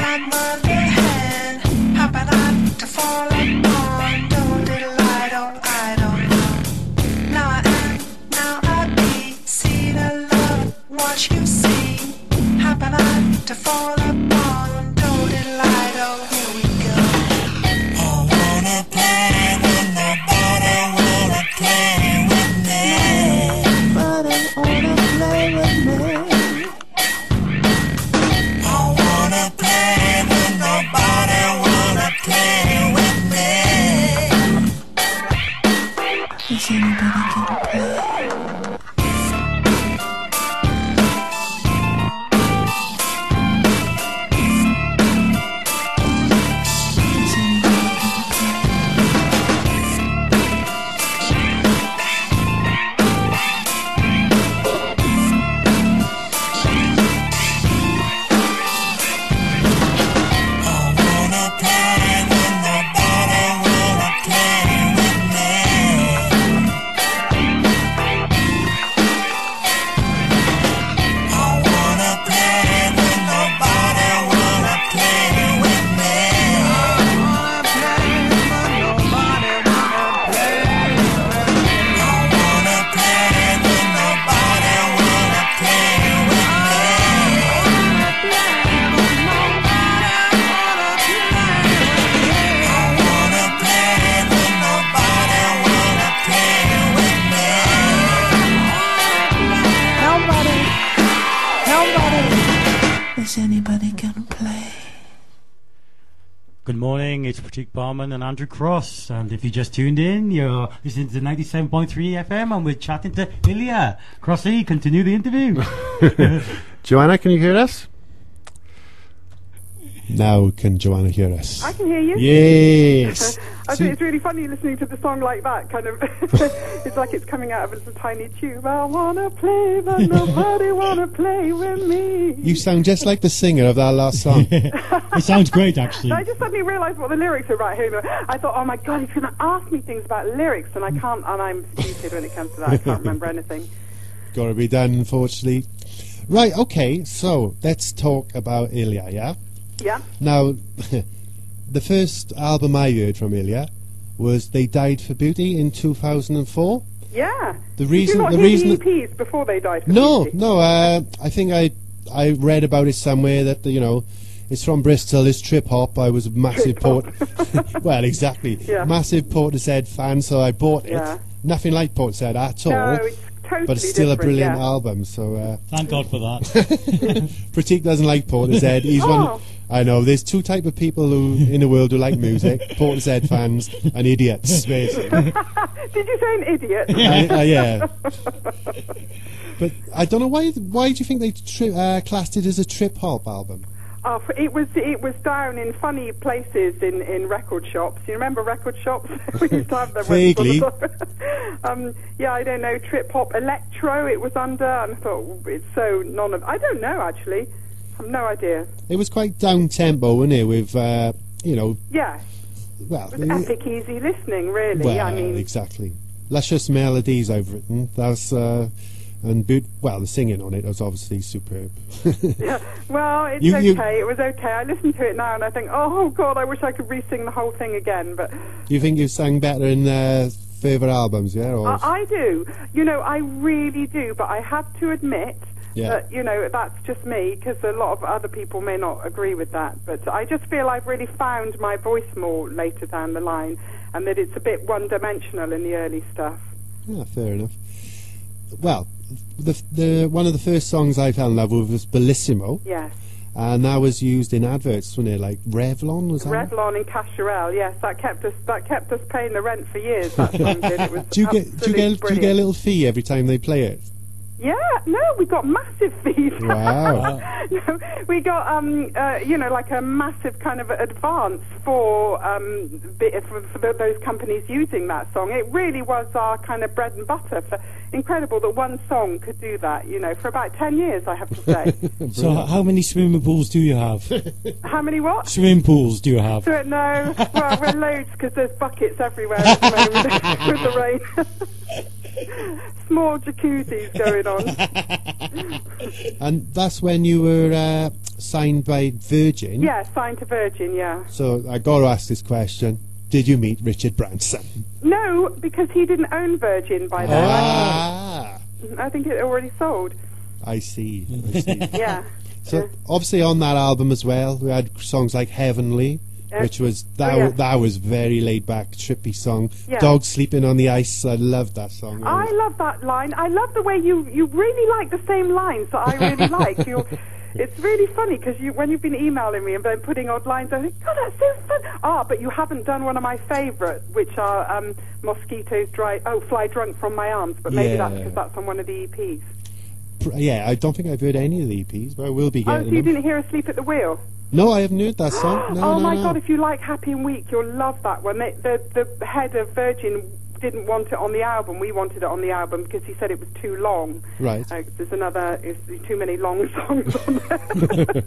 my mother hen. How about I to fall upon? Oh, little I don't know. Now I am, now I be. See the love, what you see. How about I to fall upon? Oh, little idol, here we go. I wanna play with nobody wanna play with me. Nobody wanna play with me. I wanna play with nobody wanna play with me. Is anybody gonna play? Good morning, it's Pratik Barman and Andrew Cross, and if you just tuned in, you're listening to 97.3 FM and we're chatting to Ilya. Crossy, continue the interview. Joanna, can you hear us? Now can Joanna hear us? I can hear you. Yes. I think it's really funny listening to the song like that, kind of. It's like it's coming out of a little tiny tube. I wanna play, but nobody wanna play with me. You sound just like the singer of that last song. It sounds great, actually. I just suddenly realised what the lyrics are right here. I thought, oh my God, he's going to ask me things about lyrics, and I can't, and I'm stupid when it comes to that. I can't remember anything. Got to be done, unfortunately. Right, okay, so let's talk about Ilya, yeah? Yeah. Now, the first album I heard from Ilya was They Died for Beauty in 2004. Yeah. The reason, Did you not hear the EPs before They Died for Beauty? No. I think I read about it somewhere that it's from Bristol. It's trip hop. I was a massive well, exactly. Yeah. Massive Portishead fan, so I bought it. Yeah. Nothing like Portishead at all. No, it's totally but it's still a brilliant yeah. album. So thank God for that. Pratik doesn't like Portishead. He's one. I know. There's two type of people who in the world who like music: Portishead fans and idiots. Basically. Did you say an idiot? Yeah. But I don't know why. Why do you think they classed it as a trip hop album? Oh, it was down in funny places in record shops. You remember record shops? We used to have them. Vaguely. Yeah, I don't know. Trip hop, electro. It was under. And I thought it's so none of. I don't know actually. I have no idea. It was quite down tempo, wasn't it? With Yeah. Well, it was epic, easy listening, really. Well, I mean, exactly. Luscious melodies I've written. That's the singing on it was obviously superb. Yeah, well, it's okay. It was okay. I listen to it now and I think, oh God, I wish I could re-sing the whole thing again. But you think you sang better in favourite albums, yeah? Or I do. I really do. But I have to admit that that's just me, because a lot of other people may not agree with that. But I just feel I've really found my voice more later down the line, and that it's a bit one-dimensional in the early stuff. Yeah, fair enough. Well, the one of the first songs I fell in love with was Bellissimo. Yes. And that was used in adverts, wasn't it? Like Revlon, was that? Revlon and Casherelle, yes. That kept us paying the rent for years. That song did. It was do you get a little fee every time they play it? Yeah, no, we got massive fees. Wow. No, we got, like a massive kind of advance for those companies using that song. It really was our kind of bread and butter. Incredible that one song could do that, for about 10 years, I have to say. So how many swimming pools do you have? How many what? Swimming pools do you have? No, well, we're loads, because there's buckets everywhere at the moment with the rain. Small jacuzzis going on. And that's when you were signed by Virgin? Yeah, signed to Virgin, yeah. So I got to ask this question. Did you meet Richard Branson? No, because he didn't own Virgin by then. I think it already sold. I see. Yeah. So obviously on that album as well, we had songs like Heavenly, which was that was very laid back, trippy song. Yeah. Dogs Sleeping on the Ice. I loved that song. I love that line. I love the way you really like the same lines that I really like. It's really funny because when you've been emailing me and then putting odd lines, I think, God, that's so fun. But you haven't done one of my favourite, which are Mosquitoes Fly Drunk from My Arms. But maybe that's because that's on one of the EPs. Yeah, I don't think I've heard any of the EPs, but I will be getting them. Oh, so you didn't hear Asleep at the Wheel? No, I haven't heard that song. No, my God, if you like Happy and Weak, you'll love that one. The head of Virgin didn't want it on the album. We wanted it on the album because he said it was too long. Right. There's too many long songs on there.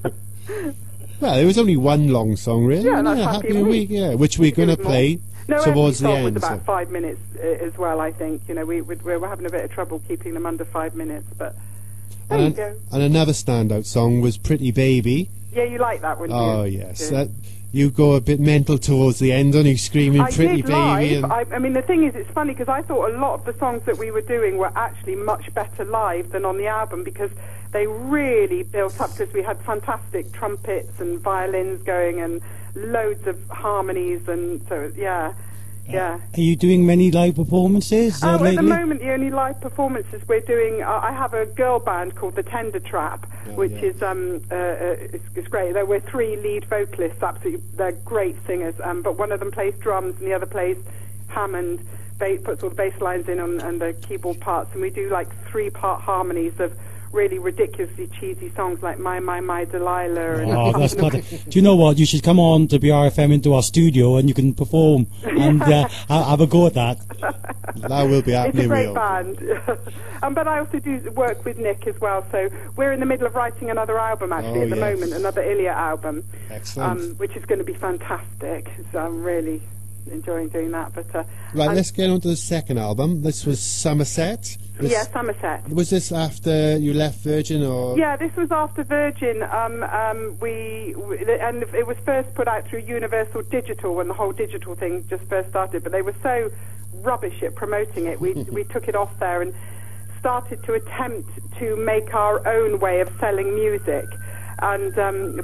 Well, there was only one long song, really. Yeah, that's Happy and Weak. Yeah, which we're going to play towards the end. It was about 5 minutes as well, I think. You know, we were having a bit of trouble keeping them under 5 minutes, but there you go. And another standout song was Pretty Baby. Yeah, you like that one, Oh, yes. You go a bit mental towards the end, and you screaming Pretty Baby. I mean, the thing is, it's funny because I thought a lot of the songs that we were doing were actually much better live than on the album because they really built up because we had fantastic trumpets and violins going and loads of harmonies, and so, yeah. Yeah. Are you doing many live performances lately? At the moment, the only live performances we're doing, I have a girl band called the Tender Trap, which is it's great. We're 3 lead vocalists, absolutely, they're great singers. But one of them plays drums and the other plays Hammond, puts all the bass lines in and the keyboard parts, and we do like 3-part harmonies of really ridiculously cheesy songs like My Delilah. And that's good. Do you know what? You should come on to BRfm into our studio and you can perform and have a go at that. That will be happening. It's a great band. But I also do work with Nick as well, so we're in the middle of writing another album actually at the moment, another Ilya album. Excellent. Which is going to be fantastic. So I'm really enjoying doing that. But right, let's get on to the second album. This was Somerset. Somerset. Was this after you left Virgin, or? Yeah, this was after Virgin. And it was first put out through Universal Digital when the whole digital thing just first started. But they were so rubbish at promoting it. We took it off there and started to attempt to make our own way of selling music. And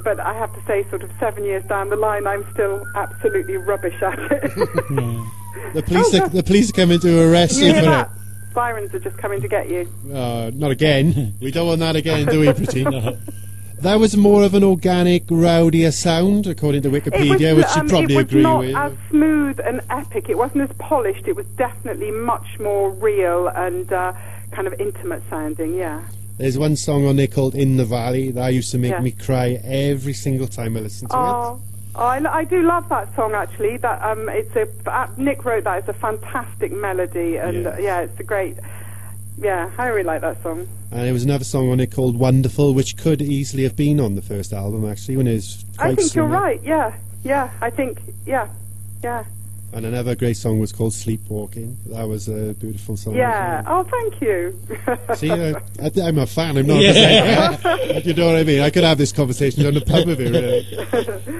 but I have to say, sort of 7 years down the line, I'm still absolutely rubbish at it. The police are coming to arrest you for it. Sirens are just coming to get you. Not again. We don't want that again, do we, Pratik? That was more of an organic, rowdier sound, according to Wikipedia, which you probably agree with. It was not as smooth and epic. It wasn't as polished. It was definitely much more real and kind of intimate sounding, yeah. There's one song on there called In the Valley that used to make me cry every single time I listened to it. I do love that song actually. That Nick wrote that. It's a fantastic melody, and it's a great. Yeah, I really like that song. And there was another song on it called Wonderful, which could easily have been on the first album actually, when it was quite I think similar. You're right. Yeah, I think yeah. And another great song was called Sleepwalking. That was a beautiful song. Yeah. Oh, thank you. See, I'm a fan. I'm not. You know what I mean? I could have this conversation on the pub with you, really.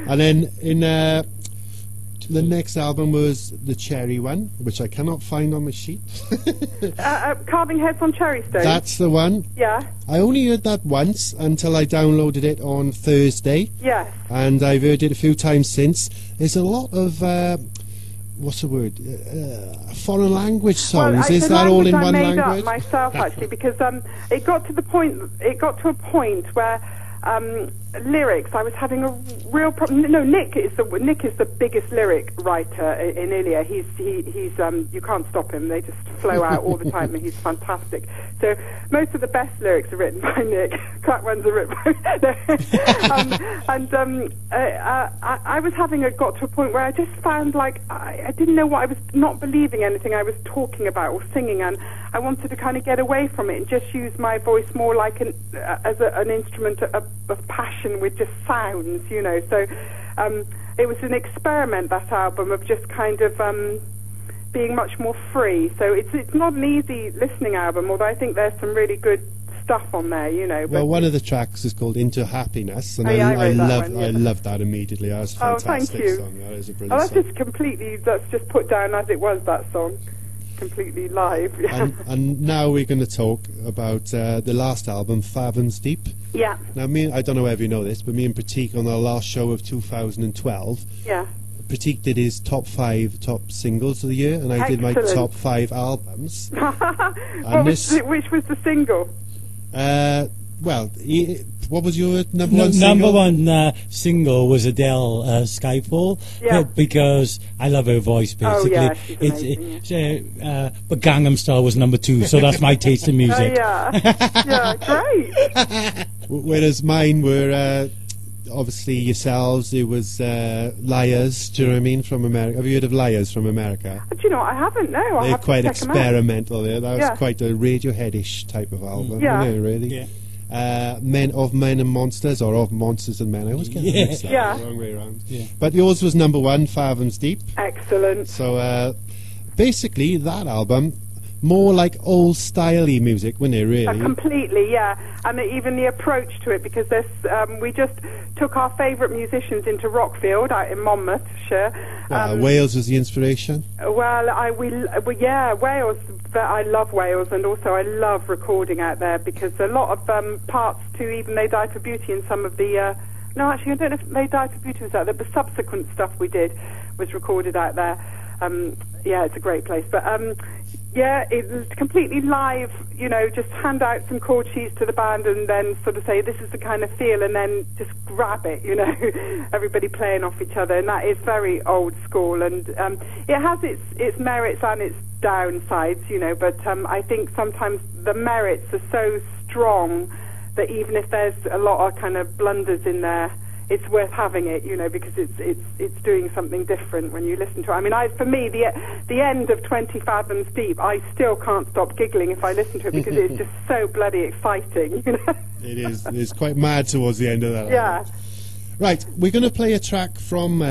And then in the next album was the Cherry one, which I cannot find on the sheet. Carving Heads on Cherry Stones. That's the one. Yeah. I only heard that once until I downloaded it on Thursday. Yes. And I've heard it a few times since. There's a lot of what's the word? Foreign language songs. Well, is that all in one language? I made language? up myself actually because it got to a point where lyrics. I was having a real problem. No, Nick is the biggest lyric writer in Ilya. He's you can't stop him. They just flow out all the time, and he's fantastic. So most of the best lyrics are written by Nick. Crap ones are written by I was got to a point where I just found like I didn't know what I was not believing anything I was talking about or singing, and I wanted to kind of get away from it and just use my voice more like as an instrument of passion with just sounds, you know. So it was an experiment, that album, of just kind of being much more free. So it's not an easy listening album, although I think there's some really good stuff on there, you know. Well, one of the tracks is called Into Happiness, and I love that immediately. That was a fantastic song. That is a brilliant song. That's just put down as it was, that song. Completely live. Yeah. And now we're going to talk about the last album, Fathoms Deep. Yeah. Now, I don't know whether you know this, but me and Pratik on our last show of 2012, Pratik did his top 5 top singles of the year, and I did my top 5 albums. Which was the single? What was your number one single? Number one single was Adele, Skyfall. Yeah. Because I love her voice, basically. Oh, yeah, she's amazing, but Gangnam Style was number 2, so that's my taste in music. Yeah, great. Whereas mine were obviously yourselves. It was Liars. Do you know what I mean? From America. Have you heard of Liars from America? Do you know? I haven't. No, they're quite experimental. There, that was quite a Radiohead-ish type of album. Yeah, wasn't it, really. Yeah. Men and Monsters, or of Monsters and Men. I always get it mixed up. Yeah. The wrong way around. Yeah. But yours was number 1, Fathoms Deep. Excellent. So basically, that album, more like old styley music, wasn't it, really? Completely, yeah. And even the approach to it, because we just took our favourite musicians into Rockfield out in Monmouthshire. Wales was the inspiration? Well, Wales. I love Wales, and also I love recording out there, because a lot of parts to even They Died for Beauty and some of the... no, actually, I don't know if They Died for Beauty was out there, but subsequent stuff we did was recorded out there. It's a great place. But, it was completely live, you know, just hand out some chord sheets to the band and then sort of say, this is the kind of feel, and then just grab it, you know, everybody playing off each other. And that is very old school, and it has its merits and its downsides, you know, but I think sometimes the merits are so strong that even if there's a lot of kind of blunders in there, it's worth having it, you know, because it's doing something different when you listen to it. I mean, for me, the end of 20 Fathoms Deep, I still can't stop giggling if I listen to it, because it's just so bloody exciting, you know. It is. It's quite mad towards the end of that. Yeah. Right, we're going to play a track from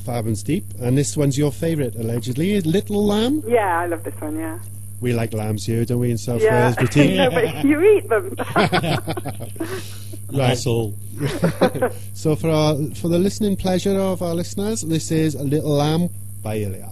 Fathoms Deep, and this one's your favourite, allegedly, Little Lamb. Yeah, I love this one, yeah. We like lambs here, don't we, in South Wales, Pratik? No, but you eat them. Right. That's all. So for the listening pleasure of our listeners, this is Little Lamb by Ilya.